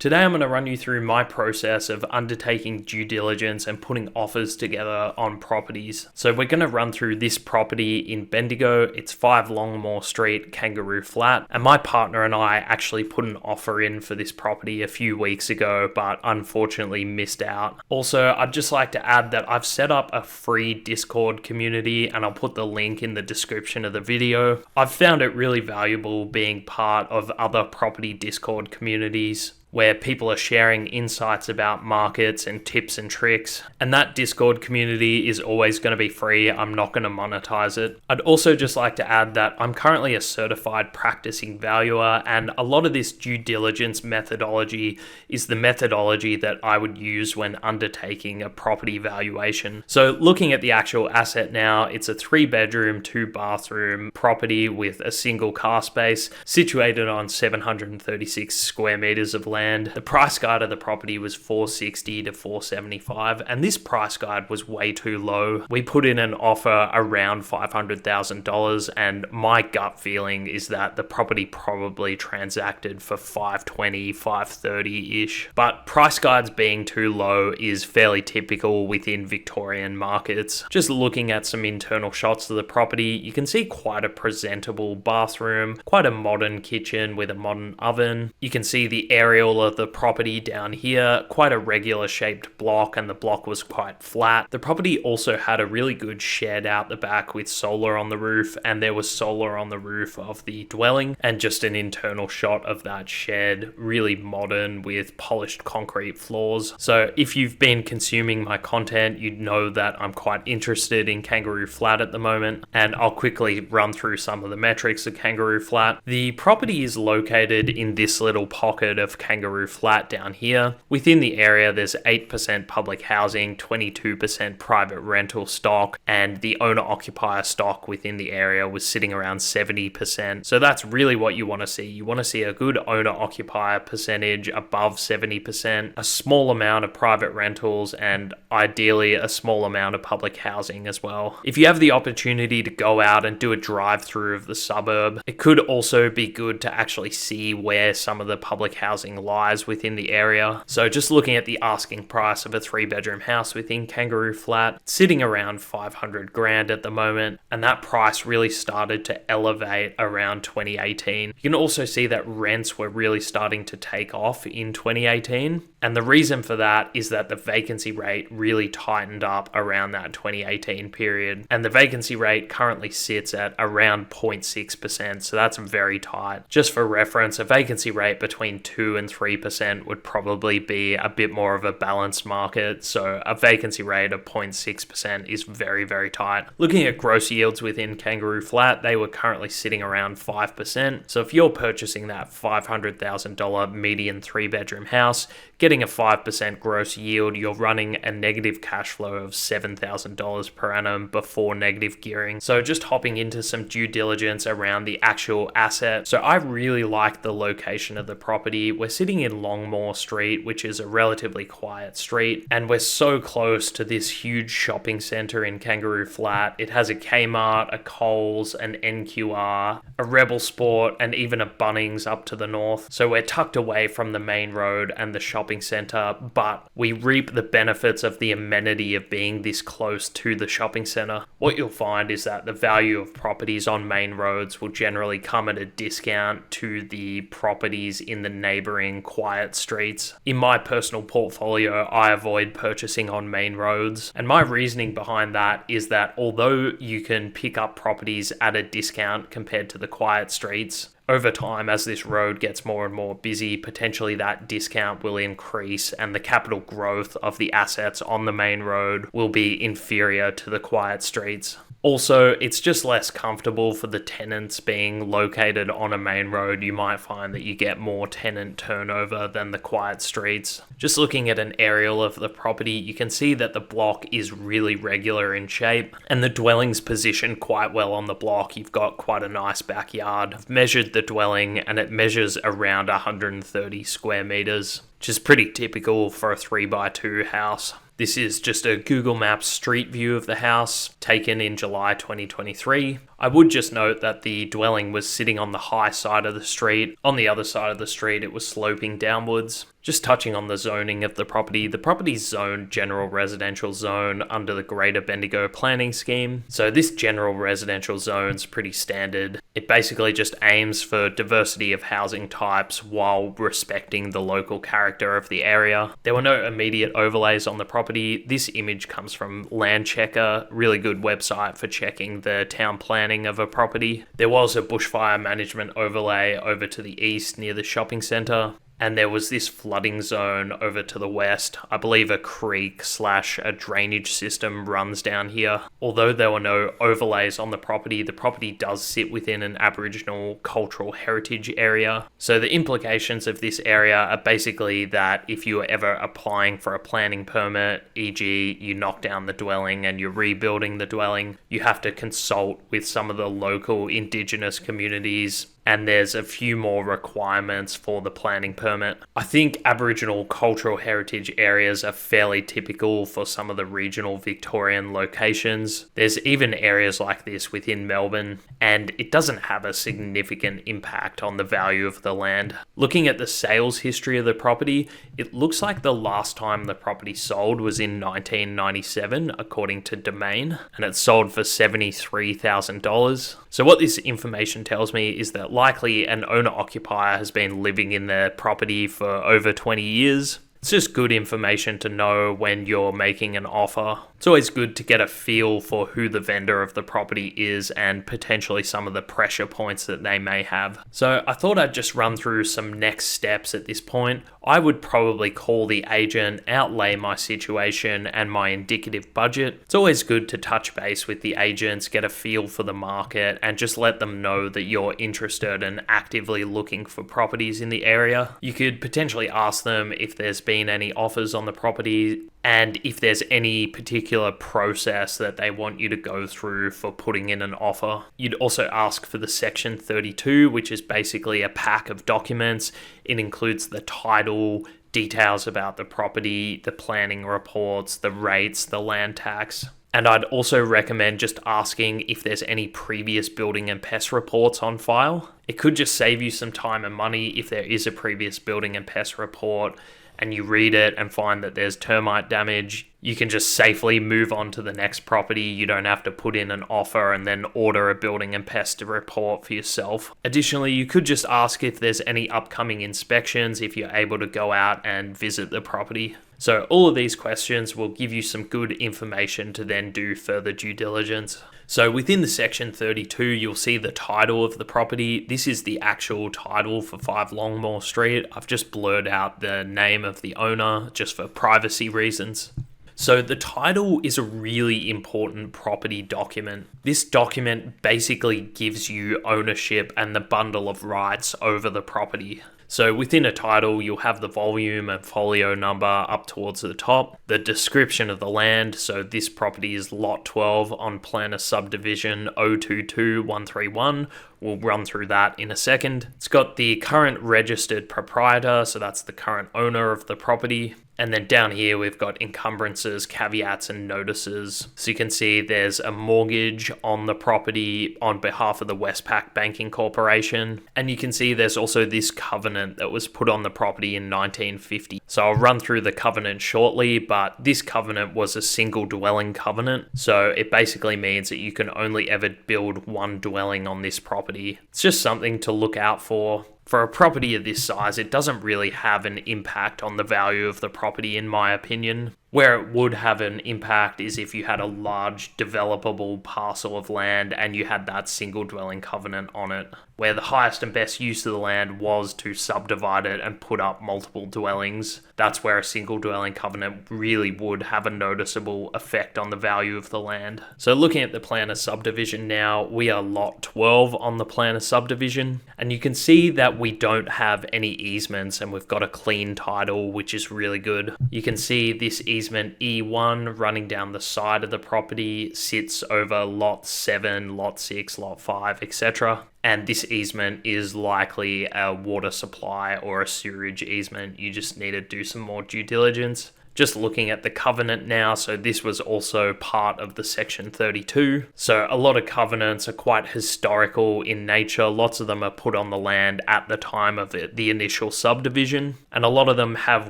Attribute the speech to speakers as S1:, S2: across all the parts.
S1: Today I'm going to run you through my process of undertaking due diligence and putting offers together on properties. So we're going to run through this property in Bendigo. It's 5 Longmore Street, Kangaroo Flat. And my partner and I actually put an offer in for this property a few weeks ago, but unfortunately missed out. Also, I'd just like to add that I've set up a free Discord community and I'll put the link in the description of the video. I've found it really valuable being part of other property Discord communities where people are sharing insights about markets and tips and tricks. And that Discord community is always going to be free. I'm not going to monetize it. I'd also just like to add that I'm currently a certified practicing valuer, and a lot of this due diligence methodology is the methodology that I would use when undertaking a property valuation. So looking at the actual asset now, it's a 3-bedroom, 2-bathroom property with a single car space situated on 736 square meters of land. The price guide of the property was $460 to $475, and this price guide was way too low. We put in an offer around $500,000, and my gut feeling is that the property probably transacted for $520, $530-ish. But price guides being too low is fairly typical within Victorian markets. Just looking at some internal shots of the property, you can see quite a presentable bathroom, quite a modern kitchen with a modern oven. You can see the aerial of the property down here, quite a regular shaped block, and the block was quite flat. The property also had a really good shed out the back with solar on the roof, and there was solar on the roof of the dwelling, and just an internal shot of that shed, really modern with polished concrete floors. So if you've been consuming my content, you'd know that I'm quite interested in Kangaroo Flat at the moment, and I'll quickly run through some of the metrics of Kangaroo Flat. The property is located in this little pocket of Kangaroo Flat down here. Within the area, there's 8% public housing, 22% private rental stock, and the owner-occupier stock within the area was sitting around 70%. So that's really what you want to see. You want to see a good owner-occupier percentage above 70%, a small amount of private rentals, and ideally a small amount of public housing as well. If you have the opportunity to go out and do a drive-through of the suburb, it could also be good to actually see where some of the public housing lies within the area. So just looking at the asking price of a 3-bedroom house within Kangaroo Flat, sitting around 500 grand at the moment, and that price really started to elevate around 2018. You can also see that rents were really starting to take off in 2018, and the reason for that is that the vacancy rate really tightened up around that 2018 period, and the vacancy rate currently sits at around 0.6%, so that's very tight. Just for reference, a vacancy rate between 2 and 3% would probably be a bit more of a balanced market, so a vacancy rate of 0.6% is very tight. Looking at gross yields within Kangaroo Flat, they were currently sitting around 5%, so if you're purchasing that $500,000 median 3-bedroom house, getting a 5% gross yield, you're running a negative cash flow of $7,000 per annum before negative gearing. So just hopping into some due diligence around the actual asset. So I really like the location of the property. We're sitting in Longmore Street, which is a relatively quiet street, and we're so close to this huge shopping center in Kangaroo Flat. It has a Kmart, a Coles, an NQR, a Rebel Sport, and even a Bunnings up to the north. So we're tucked away from the main road and the shopping center, but we reap the benefits of the amenity of being this close to the shopping center. What you'll find is that the value of properties on main roads will generally come at a discount to the properties in the neighboring quiet streets. In my personal portfolio, I avoid purchasing on main roads, and my reasoning behind that is that although you can pick up properties at a discount compared to the quiet streets, over time, as this road gets more and more busy, potentially that discount will increase and the capital growth of the assets on the main road will be inferior to the quiet streets. Also, it's just less comfortable for the tenants being located on a main road. You might find that you get more tenant turnover than the quiet streets. Just looking at an aerial of the property, you can see that the block is really regular in shape and the dwelling's positioned quite well on the block. You've got quite a nice backyard. I've measured the dwelling and it measures around 130 square meters, which is pretty typical for a 3x2 house. This is just a Google Maps street view of the house taken in July 2023. I would just note that the dwelling was sitting on the high side of the street. On the other side of the street, it was sloping downwards. Just touching on the zoning of the property's zoned general residential zone under the Greater Bendigo planning scheme. So this general residential zone's pretty standard. It basically just aims for diversity of housing types while respecting the local character of the area. There were no immediate overlays on the property. This image comes from Land Checker, really good website for checking the town planning of a property. There was a bushfire management overlay over to the east near the shopping centre. And there was this flooding zone over to the west. I believe a creek / a drainage system runs down here. Although there were no overlays on the property does sit within an Aboriginal cultural heritage area. So the implications of this area are basically that if you were ever applying for a planning permit, e.g. you knock down the dwelling and you're rebuilding the dwelling, you have to consult with some of the local Indigenous communities, and there's a few more requirements for the planning permit. I think Aboriginal cultural heritage areas are fairly typical for some of the regional Victorian locations. There's even areas like this within Melbourne, and it doesn't have a significant impact on the value of the land. Looking at the sales history of the property, it looks like the last time the property sold was in 1997, according to Domain, and it sold for $73,000. So what this information tells me is that likely an owner-occupier has been living in their property for over 20 years. It's just good information to know when you're making an offer. It's always good to get a feel for who the vendor of the property is and potentially some of the pressure points that they may have. So I thought I'd just run through some next steps at this point. I would probably call the agent, outlay my situation and my indicative budget. It's always good to touch base with the agents, get a feel for the market, and just let them know that you're interested and actively looking for properties in the area. You could potentially ask them if there's been any offers on the property and if there's any particular process that they want you to go through for putting in an offer. You'd also ask for the Section 32, which is basically a pack of documents. It includes the title, details about the property, the planning reports, the rates, the land tax. And I'd also recommend just asking if there's any previous building and pest reports on file. It could just save you some time and money if there is a previous building and pest report and you read it and find that there's termite damage. You can just safely move on to the next property. You don't have to put in an offer and then order a building and pest report for yourself. Additionally, you could just ask if there's any upcoming inspections if you're able to go out and visit the property. So all of these questions will give you some good information to then do further due diligence. So within the Section 32, you'll see the title of the property. This is the actual title for 5 Longmore Street. I've just blurred out the name of the owner just for privacy reasons. So the title is a really important property document. This document basically gives you ownership and the bundle of rights over the property. So within a title, you'll have the volume and folio number up towards the top, the description of the land. So this property is Lot 12 on Planner Subdivision 022131. We'll run through that in a second. It's got the current registered proprietor, so that's the current owner of the property. And then down here, we've got encumbrances, caveats, and notices. So you can see there's a mortgage on the property on behalf of the Westpac Banking Corporation. And you can see there's also this covenant that was put on the property in 1950. So I'll run through the covenant shortly, but this covenant was a single dwelling covenant. So it basically means that you can only ever build one dwelling on this property. It's just something to look out for. For a property of this size, it doesn't really have an impact on the value of the property, in my opinion. Where it would have an impact is if you had a large developable parcel of land and you had that single dwelling covenant on it, where the highest and best use of the land was to subdivide it and put up multiple dwellings. That's where a single dwelling covenant really would have a noticeable effect on the value of the land. So looking at the Planner Subdivision now, we are Lot 12 on the Planner Subdivision, and you can see that we don't have any easements and we've got a clean title, which is really good. You can see this easement E1 running down the side of the property sits over Lot 7, Lot 6, Lot 5, etc. And this easement is likely a water supply or a sewerage easement. You just need to do some more due diligence. Just looking at the covenant now, so this was also part of the Section 32. So a lot of covenants are quite historical in nature. Lots of them are put on the land at the time of the initial subdivision. And a lot of them have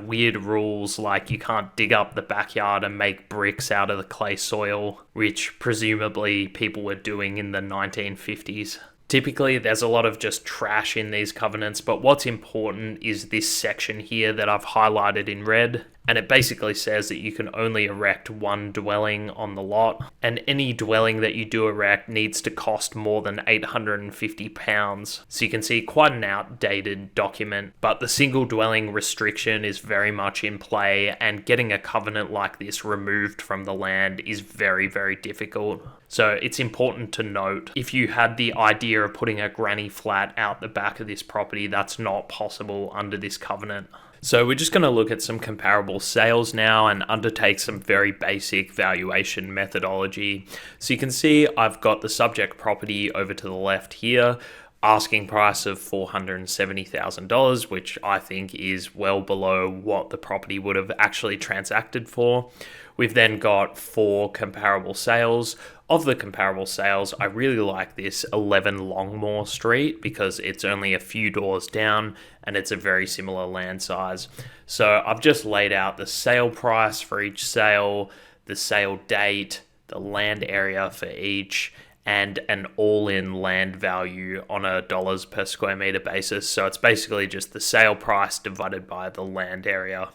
S1: weird rules like you can't dig up the backyard and make bricks out of the clay soil, which presumably people were doing in the 1950s. Typically, there's a lot of just trash in these covenants, but what's important is this section here that I've highlighted in red. And it basically says that you can only erect one dwelling on the lot, and any dwelling that you do erect needs to cost more than £850. So you can see quite an outdated document, but the single dwelling restriction is very much in play, and getting a covenant like this removed from the land is very, very difficult. So it's important to note, if you had the idea of putting a granny flat out the back of this property, that's not possible under this covenant. So we're just going to look at some comparable sales now and undertake some very basic valuation methodology. So you can see I've got the subject property over to the left here, asking price of $470,000, which I think is well below what the property would have actually transacted for. We've then got 4 comparable sales. Of the comparable sales, I really like this 11 Longmore Street because it's only a few doors down and it's a very similar land size. So I've just laid out the sale price for each sale, the sale date, the land area for each, and an all-in land value on a dollars per square meter basis. So it's basically just the sale price divided by the land area.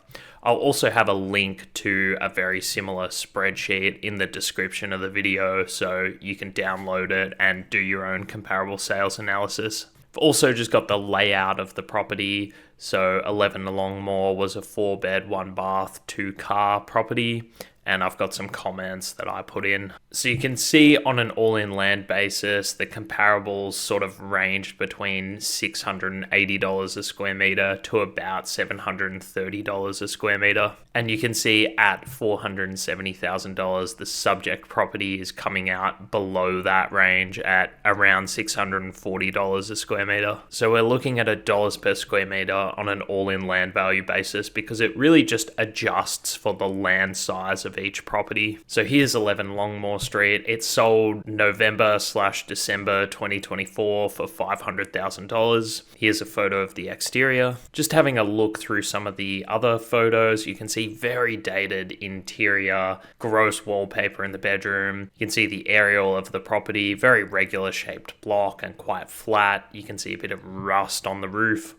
S1: I'll also have a link to a very similar spreadsheet in the description of the video so you can download it and do your own comparable sales analysis. I've also just got the layout of the property. So 11 Longmore was a 4-bed, 1-bath, 2-car property. And I've got some comments that I put in. So you can see on an all-in land basis, the comparables sort of ranged between $680 a square meter to about $730 a square meter. And you can see at $470,000, the subject property is coming out below that range at around $640 a square meter. So we're looking at $1 per square meter on an all-in land value basis because it really just adjusts for the land size of each property. So here's 11 Longmore Street. It sold November/December 2024 for $500,000. Here's a photo of the exterior. Just having a look through some of the other photos, you can see very dated interior, gross wallpaper in the bedroom. You can see the aerial of the property, very regular shaped block and quite flat. You can see a bit of rust on the roof.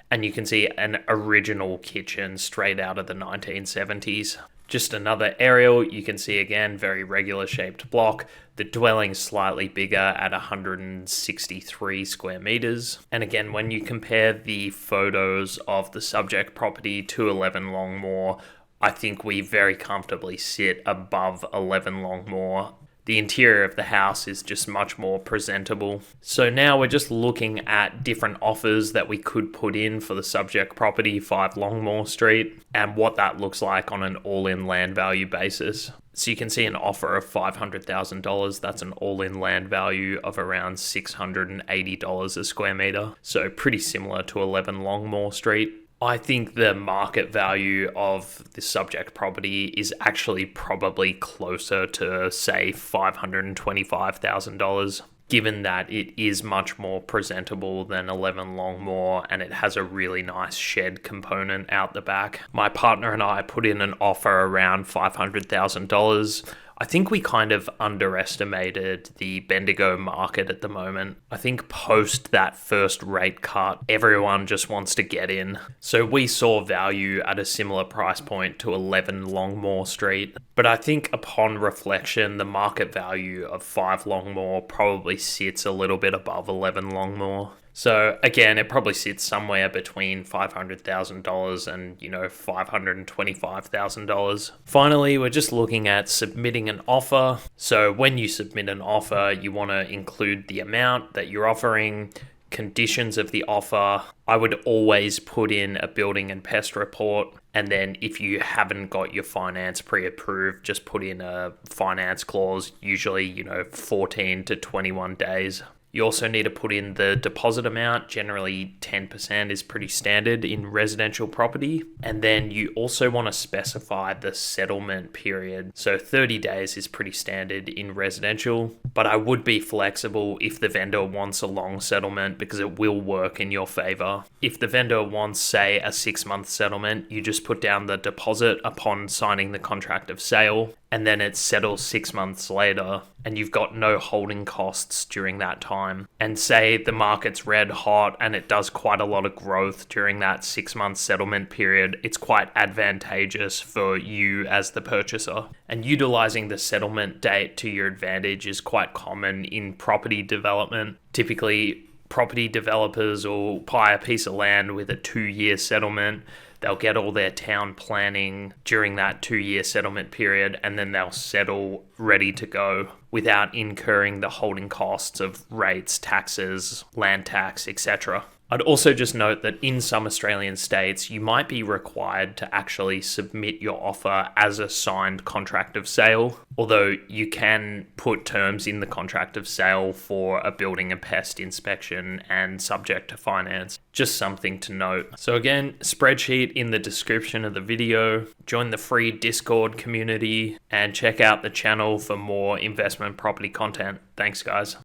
S1: And you can see an original kitchen straight out of the 1970s. Just another aerial, you can see again, very regular shaped block. The dwelling's slightly bigger at 163 square meters. And again, when you compare the photos of the subject property to 11 Longmore, I think we very comfortably sit above 11 Longmore. The interior of the house is just much more presentable. So now we're just looking at different offers that we could put in for the subject property, 5 Longmore Street, and what that looks like on an all-in land value basis. So you can see an offer of $500,000. That's an all-in land value of around $680 a square meter. So pretty similar to 11 Longmore Street. I think the market value of the subject property is actually probably closer to, say, $525,000, given that it is much more presentable than 11 Longmore and it has a really nice shed component out the back. My partner and I put in an offer around $500,000. I think we kind of underestimated the Bendigo market at the moment. I think post that first rate cut, everyone just wants to get in. So we saw value at a similar price point to 11 Longmore Street. But I think upon reflection, the market value of 5 Longmore probably sits a little bit above 11 Longmore. So again, it probably sits somewhere between $500,000 and, $525,000. Finally, we're just looking at submitting an offer. So when you submit an offer, you want to include the amount that you're offering, conditions of the offer. I would always put in a building and pest report. And then if you haven't got your finance pre-approved, just put in a finance clause, usually, 14 to 21 days. You also need to put in the deposit amount. Generally 10% is pretty standard in residential property. And then you also want to specify the settlement period. So 30 days is pretty standard in residential, but I would be flexible if the vendor wants a long settlement because it will work in your favor. If the vendor wants, say, a 6-month settlement, you just put down the deposit upon signing the contract of sale, and then it settles 6 months later, and you've got no holding costs during that time. And say the market's red hot and it does quite a lot of growth during that 6-month settlement period, it's quite advantageous for you as the purchaser. And utilizing the settlement date to your advantage is quite common in property development. Typically, property developers will buy a piece of land with a 2-year settlement. They'll get all their town planning during that 2-year settlement period, and then they'll settle ready to go without incurring the holding costs of rates, taxes, land tax, etc. I'd also just note that in some Australian states, you might be required to actually submit your offer as a signed contract of sale, although you can put terms in the contract of sale for a building and pest inspection and subject to finance. Just something to note. So again, spreadsheet in the description of the video. Join the free Discord community and check out the channel for more investment property content. Thanks, guys.